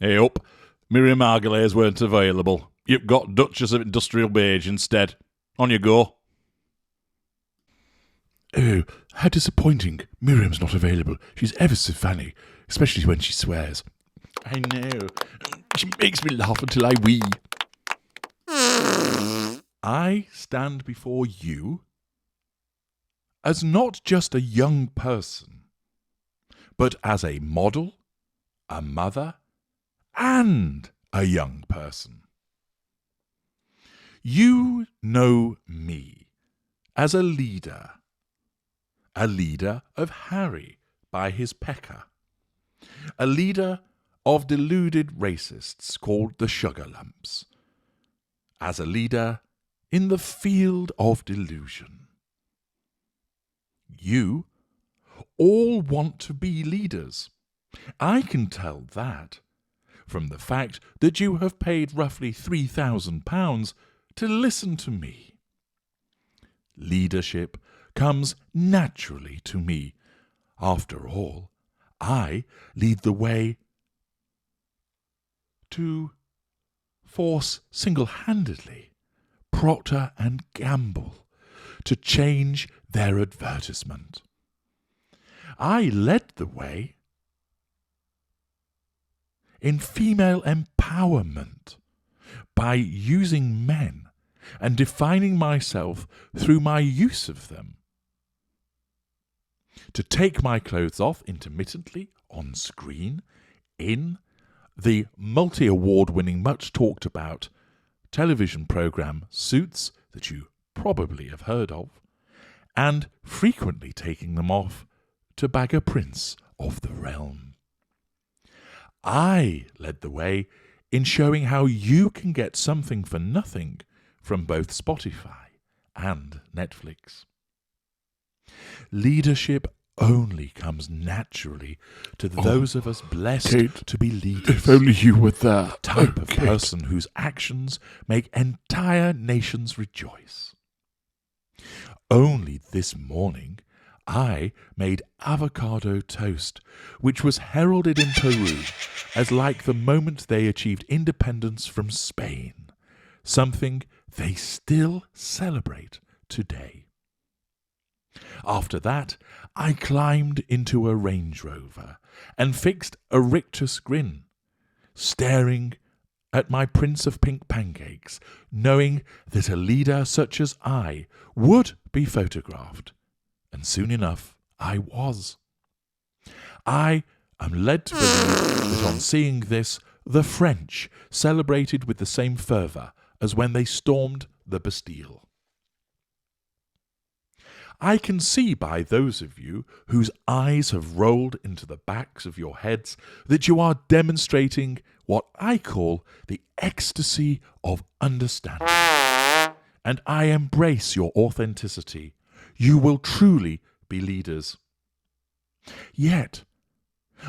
Hey up, Miriam Margolyes weren't available. You've got Duchess of Industrial Beige instead. On you go. Oh, how disappointing. Miriam's not available. She's ever so funny, especially when she swears. I know. She makes me laugh until I wee. I stand before you as not just a young person, but as a model, a mother, and a young person. You know me as a leader of Harry by his pecker, a leader of deluded racists called the Sugar Lumps, as a leader in the field of delusion. You all want to be leaders. I can tell that from the fact that you have paid roughly £3,000 to listen to me. Leadership comes naturally to me. After all, I lead the way to force single-handedly Procter and Gamble to change their advertisement. I led the way in female empowerment by using men and defining myself through my use of them. To take my clothes off intermittently on screen in the multi-award-winning, much-talked-about television programme Suits that you probably have heard of, and frequently taking them off to bag a prince of the realm. I led the way in showing how you can get something for nothing from both Spotify and Netflix. Leadership only comes naturally to those of us blessed Kate, to be leaders. If only you were there. The type of Kate. person whose actions make entire nations rejoice. Only this morning I made avocado toast, which was heralded in Peru as like the moment they achieved independence from Spain, something they still celebrate today. After that, I climbed into a Range Rover and fixed a rictus grin, staring at my Prince of Pink pancakes, knowing that a leader such as I would be photographed. And soon enough, I was. I am led to believe that on seeing this, the French celebrated with the same fervour as when they stormed the Bastille. I can see by those of you whose eyes have rolled into the backs of your heads that you are demonstrating what I call the ecstasy of understanding. And I embrace your authenticity. You will truly be leaders. Yet,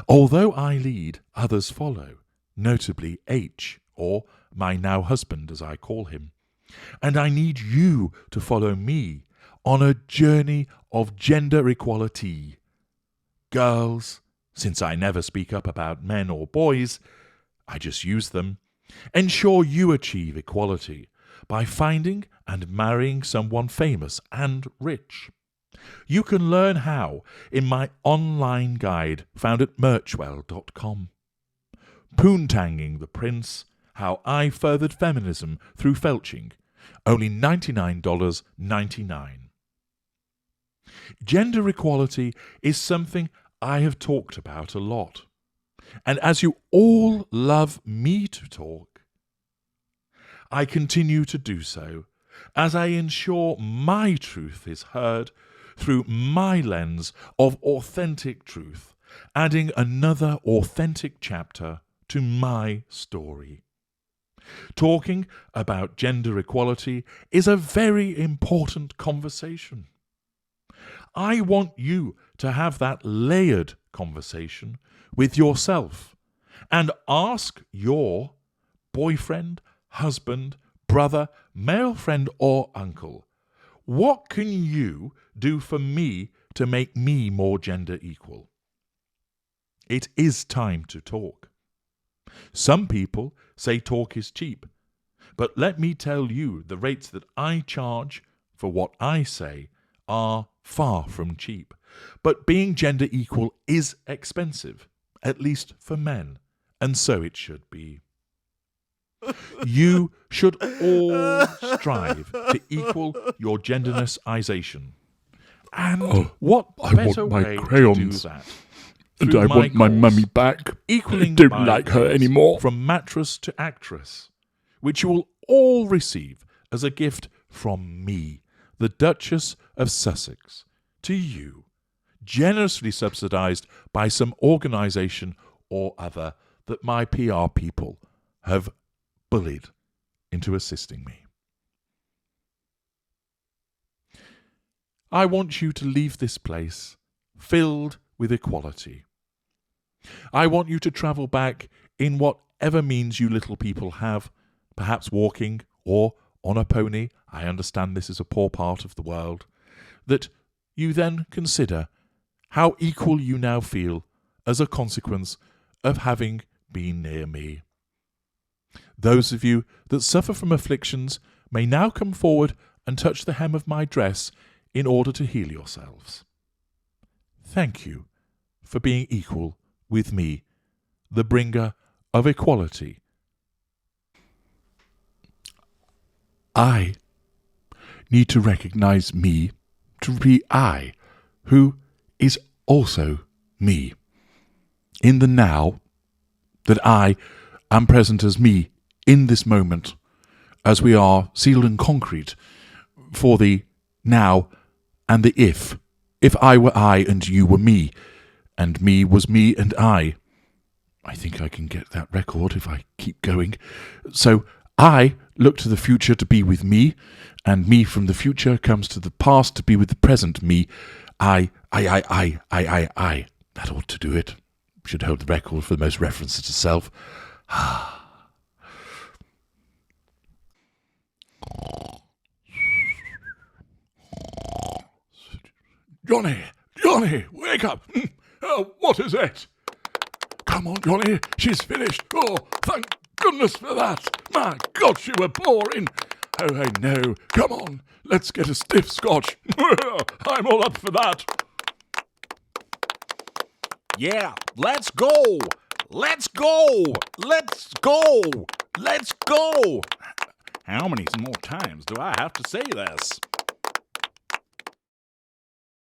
although I lead, others follow, notably H, or my now husband as I call him, and I need you to follow me on a journey of gender equality. Girls, since I never speak up about men or boys, I just use them, ensure you achieve equality by finding and marrying someone famous and rich. You can learn how in my online guide found at Merchwell.com. Poontanging the Prince, How I Furthered Feminism Through Felching, only $99.99. Gender equality is something I have talked about a lot. And as you all love me to talk, I continue to do so as I ensure my truth is heard through my lens of authentic truth, adding another authentic chapter to my story. Talking about gender equality is a very important conversation. I want you to have that layered conversation with yourself and ask your boyfriend, husband, brother, male friend or uncle, what can you do for me to make me more gender equal? It is time to talk. Some people say talk is cheap, but let me tell you, the rates that I charge for what I say are far from cheap. But being gender equal is expensive, at least for men, and so it should be. You should all strive to equal your gendernessization. And what I better want my way crayons. to do that? And Through I want my goals. mummy back. Equaling I don't my like her goals anymore. From mattress to actress, which you will all receive as a gift from me, the Duchess of Sussex, to you, generously subsidized by some organization or other that my PR people have bullied into assisting me. I want you to leave this place filled with equality. I want you to travel back in whatever means you little people have, perhaps walking or on a pony. I understand this is a poor part of the world. That you then consider how equal you now feel as a consequence of having been near me. Those of you that suffer from afflictions may now come forward and touch the hem of my dress in order to heal yourselves. Thank you for being equal with me, the bringer of equality. I need to recognize me to be I, who is also me. In the now, that I am present as me in this moment, as we are sealed in concrete for the now and the if. If I were I and you were me, and me was me and I think I can get that record if I keep going. So I look to the future to be with me, and me from the future comes to the past to be with the present me. I. That ought to do it. Should hold the record for the most references to self. Johnny, wake up. What is it? Come on, Johnny, she's finished. Oh, thank goodness for that. My God, you were boring. Oh, I know. Come on, let's get a stiff scotch. I'm all up for that. Yeah, let's go! Let's go! Let's go! Let's go! How many more times do I have to say this?